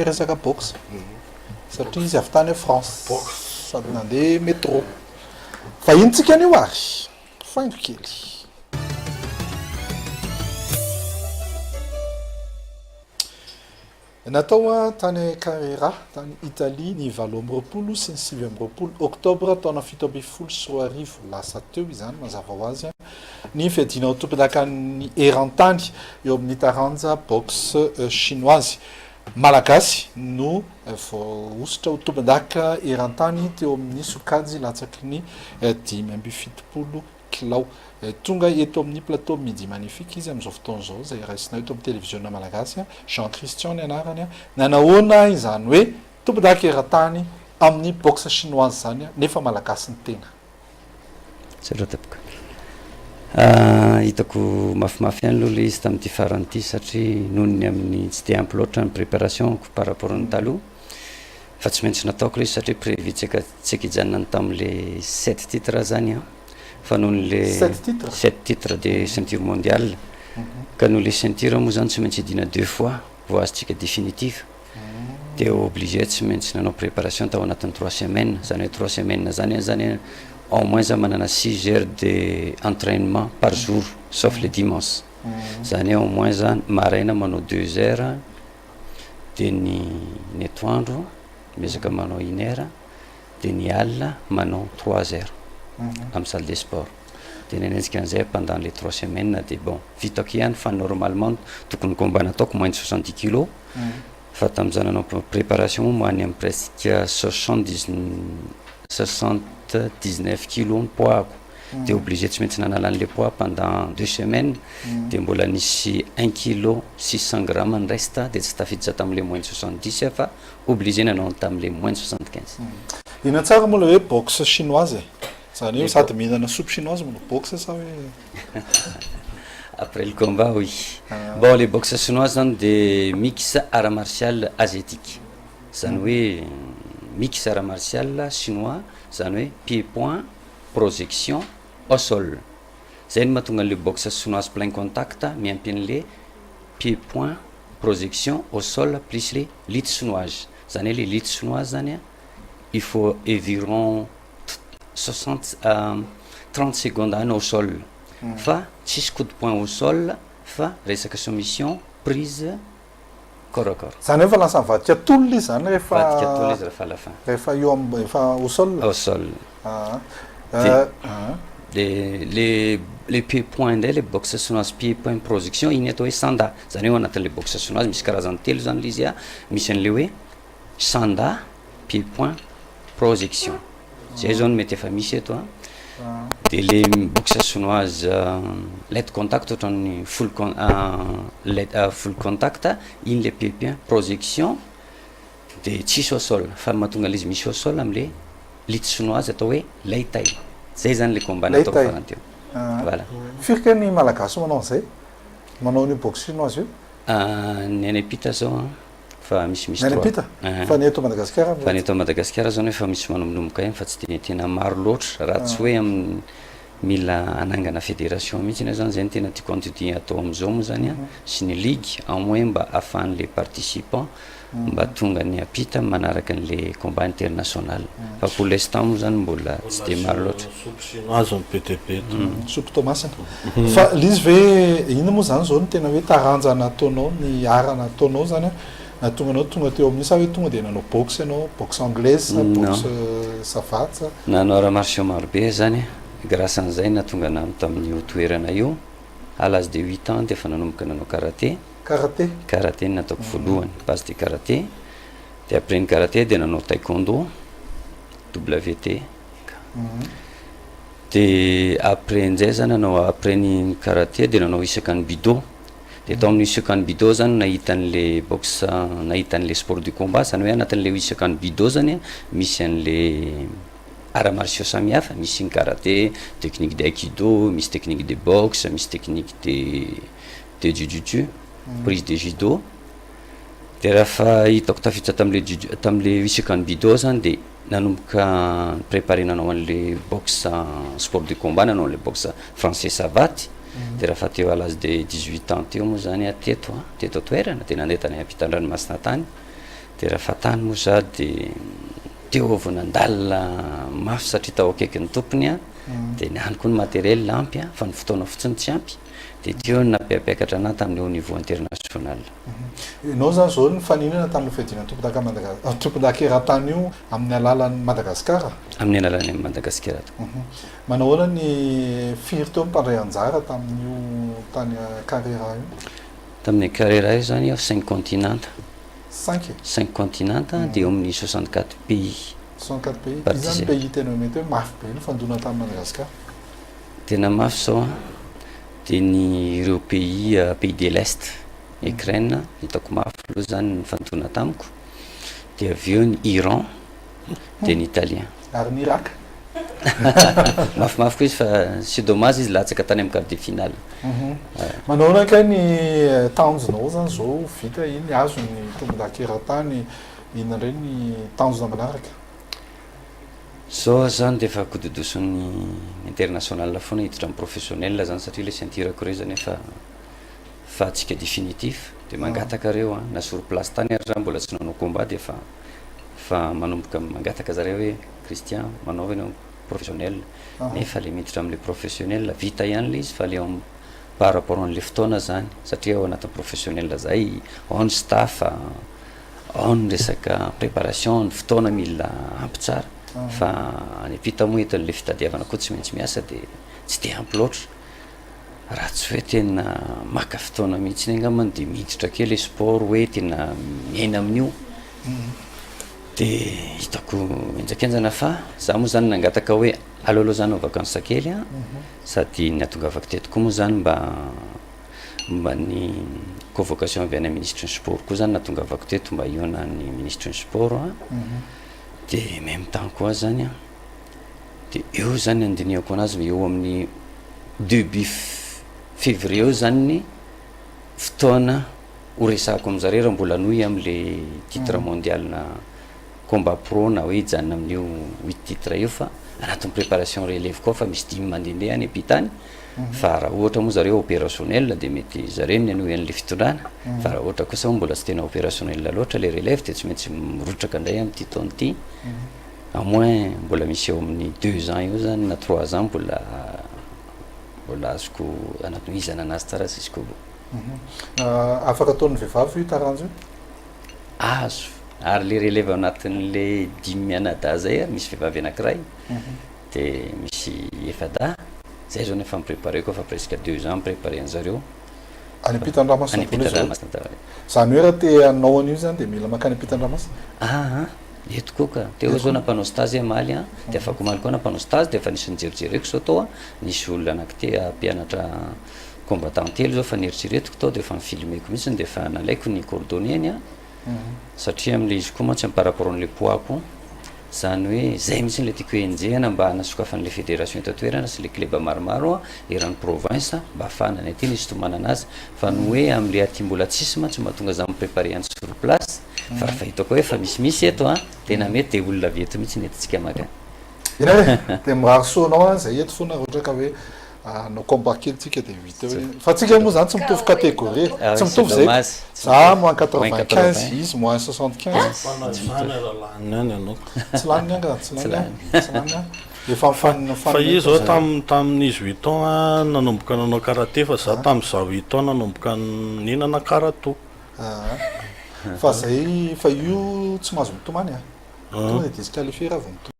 resaka boxe satria izy avy tany France sady nandeha métro fa inontsika anio ary faingo kely natao tany Carrera tany Italie ny 20 sy ny 9 octobre taona 17 lasa teo izany mazava ho azy ny fiadina ho tompon-daka ny eran-tany eo amin'ny taranja boxe chinoise malagasy no voaositra ho tompon-daka eran-tany teo amin'ny sokajy latsaky ny 570 kilao tonga eto amin'ny plateau midi magnifique izy amin'izao fotoana izao zay raisinao eto amin'ny télévision malagasy Jean Christian ny anarany nanahoana izany hoe tompon-daka eran-tany amin'ny boxe chinoise zany nefa malagasy ny tena sarotapoka hitako mafimafy ihany aloha le izy tamin'ity faran'ity satria nohony amin'ny tsy de ampy loatra ny préparation par rapport ny taloha fa tsy maintsy nataoko le izy satria prévu tsika hijanona tamin'le 7 titres zany fa noho le 7 titres de ceinture mondiale ka noho le ceinture moa zany tsy maintsy hidina 2 fois vo azotsika définitif de obligé tsy maintsy nanao préparation tao anatin'ny 3 semaines zany hoe 3 semaines zany au moins za manana 6 heures de entraînement par jour sauf le dimanche zany au moins zany maraina manao 2 heures de ny etoandro miezaka manao 1 heure de ny alina manao 3 heures amin'ny salle de sport de nenentsika an'izay pendant les 3 semaines de bon vitako ihany fa normalement tokony combat nataoko moins de 70 kilos fa tamin'izany nanao préparation moany amin'ny presque 79 kilos ny poids de obligé tsy maintsy nanala an'le poids pendant 2 semaines de mbola nisy 1 kilo 600 grammes ny reste de tsy tafiditra tamin'le moins de 70 fa obligé nanao tamin'le moins de 75 ina tsara moa le hoe boxe chinoise zany hoe sady mihinana soupe chinoise moa boxe sa hoe après le combat oui bon les boxe chinoise zany de mix art martial asiatique zany hoe mix art martial chinois zany hoe pied-point projection au sol zay ny mahatonga an'le boxe chinoise plein contact miampy an'le pied-point projection au sol plus les lutte chinoise zany hoe le lutte chinoise zany il faut environ 60 à 30 secondes au sol fa tsisy coup de poing au sol fa resaka soumission prise corps à corps zany hoe fa lasa mivadika tolona izy zany vadika tolona izy rehefa à la fin rehefa eo efa au sol les pieds-points ndray le boxe chinoise pied-point projection iny atao hoe sanda zany hoe anatin'le boxe chinoise misy karazany telo zany le izy misy an'le hoe sanda pied-point projection zay zao no mety efa misy eto de le boxe chinoise let contact ohatran'ny full contact iny le pied-point projection de tsisy au sol fa mahatonga le izy misy au sol am'le lutte chinoise atao hoe lay tay zay zany le combat natao faranteo voilà firika ny malagasy manao an'izay manao ny boxe chinoise io ny any apita zao fa misy pita fa ny eto Madagasikara fa ny eto Madagasikara zany hoe fa misy manombonomboka ihany fa tsy de tena maro loatra raha tsy hoe amin'ny mila anangana fédération mihitsy ina zany zay ny tena tiako antodin atao am'izao moa zany sy ny ligue en moins mba ahafahan'le participants mba tonga ny apita manaraka an'le combat international fa pour l'instant moa zany mbola tsy de maro loatra soupe tomasina fa l'izy ve ina moa zany zao ny tena hoe taranja nataonao ny ara nataonao zany tonga anao tonga teo amin'io sa hoe tonga de nanao boxe anao boxe anglaise boxe savaty nanao raha martiaux maro be zany grâce an'izay natonga anao tamin'io toerana io à l'âge de 8 ans de efa nanomboka nanao karaté nataoko voalohany base de karaté de après ny karaté de nanao taekwondo WT de après an'izay zany nanao après ny karaté de nanao isakany bido de tao amin'ny isakany bido zany nahitan'le boxe nahitan'le sport du combat zany hoe anatin'le isakany bido zany misy an'le arts martiaux samihafa misy ny karaté technique de aikido misy technique de boxe misy technique de jujutsu prise de judo de raha hitako tafiditra tam'le isakany bido zany de nanomboka préparé nanao an'le boxe sport du combat nanao an'le boxe français savaty de raha teo à l'âge de 18 ans teo moa zany teto toerana de nandeha tany ampita-dranomasina tany dia raha fatany moa za dia teo avonandalina mafy satria tao akaiky ny tompony a dia ny any koa ny materiel ampy a fa ny fotoana fotsiny tsy ampy dia teo ny nampiapiakatra anahy tamin'ny au niveau international. Ianao zany zao ny faninana tamin'ny fiadiana tompondakeran-tany io amin'ny alalan'ny Madagasikara? Amin'ny alalan'ny Madagasikara. Manao ahoana ny firy teo mpandray anjara tamin'io tany carrière io? Tamin'ny carrière io zany 5 continents. 5 continents dia eo amin'ny 64 pays. 64 pays. Izany pays tena mety hoe mafy be ny fandona tamin'ny Madagasikara? Tena mafy zao a dia ny ireo pays de l'Est, Ukraine hitako mafy aloha zany ny fandona tamiko, dia avy eo ny Iran dia ny Italien. Ary ny Irak? Mafimafy koa izy fa sy dommage izy latsaka tany amin'ny quart de finale. Manao ahoana ny tanjonao zany zao vita iny azo ny tombondakeran-tany inona indray ny tanjona manaraka? Zao zany dia efa kodidoson'ny international foana hiditra amin'ny professionnel zany satria le ceinture-ko reo zany efa fahatsika définitif dia mangataka reo na sur place tany ary raha mbola tsy nanao combat dia fa manomboka mangataka zareo hoe Christian manao ianao professionnel nefa le miditra amin'le professionnel vita ihany le izy fa le par rapport an'le fotoana zany satria ao anatin'ny professionnel zay ao ny staff ao ny resaka préparation ny fotoana mila ampy tsara fa any ampita moa eto le fitadiavana koa tsy maintsy miasa dia tsy dia ampy loatra raha tsy hoe tena maka fotoana mihitsy ny angambany dia miditra kely le sport hoe tena miaina amin'io dia hitako enjakenjana fa za moa zany nangataka hoe aleoaloha zany ao vakansa kely a sady ny atongavako teto moa zany mba ny convocation avy any ministre ny sport koa zany natongavako teto mba iona ny ministre ny sport a dia même temps koa zany a dia eo zany andiniako anazy eo amin'ny début février eo zany ny fotoana ho resahako amin'zareo raha mbola noy amin'le titre mondial na combat pro na hoe hijanona amin'io 8 titre io fa anatin'ny préparation relève koa fa misy 10 mandehandeha any ampitany fa raha ohatra moa zareo opérationnel dia mety zareo ny anohy an'le fitondrana fa raha ohatra kosa mbola tsy tena opérationnel loatra le relève dia tsy maintsy mirotraka indray amin'ity taona ity à moins mbola misy eo amin'ny 2 ans eo zany na 3 ans mbola azoko anatohizana anazy tsara zisko afaka ataon'ny vehivavy io taranjo io? Azo ary le relève anatin'le 10 mianada zay misy vehivavy anankiray dia misy efada zay zao nefa miprépare koa fa presque 2 ans miprépare an'zareo any ampitan-dranomasina. Any ampitan-dranomasina zany hoe raha te hanao an'io zany dia mila makany ampitan-dranomasina? Eto koa ka teo zao nampanao stage amaly a dia afaka omaly koa nampanao stage dia efa nisy nijerijereko zao tao a nisy olona anankite mpianatra combattant telo zao fa nieritreretiko tao dia efa mifilmeko mihitsy dia efa nalaiko ny coordonnées a satria amin'le izy koa mantsy par rapport an'le poids zany hoe zay mihitsy le tiako enjehana mba hanasokafan'le fédération tatoerana sy le club maromaro a eran'ny province mba ahafahana ny aty nisy tomana anazy fa ny hoe amin'le aty mbola tsisy mantsy mahatonga za miprépare any sur place fa raha fahitako hoe fa misimisy eto a tena mety dia olona avy eto mihitsy netintsika maka ina hoe dia mirahasoanao a zay eto foana ohatra ka hoe no combat kely tsika dia vita hoe fa tsika moa zany tsy mitovy catégorie tsy mitovy zay za moins 95 izy moins 75 tsy laniny anga tsy laniny efa fa izy zao tamin'izy 8 ans nanomboka nanao karaté fa za tamin'izao 8 ans nanomboka ninana karato fa zay fa io tsy mahazo mitomany a tonga dia disqualifié raha vao mitomany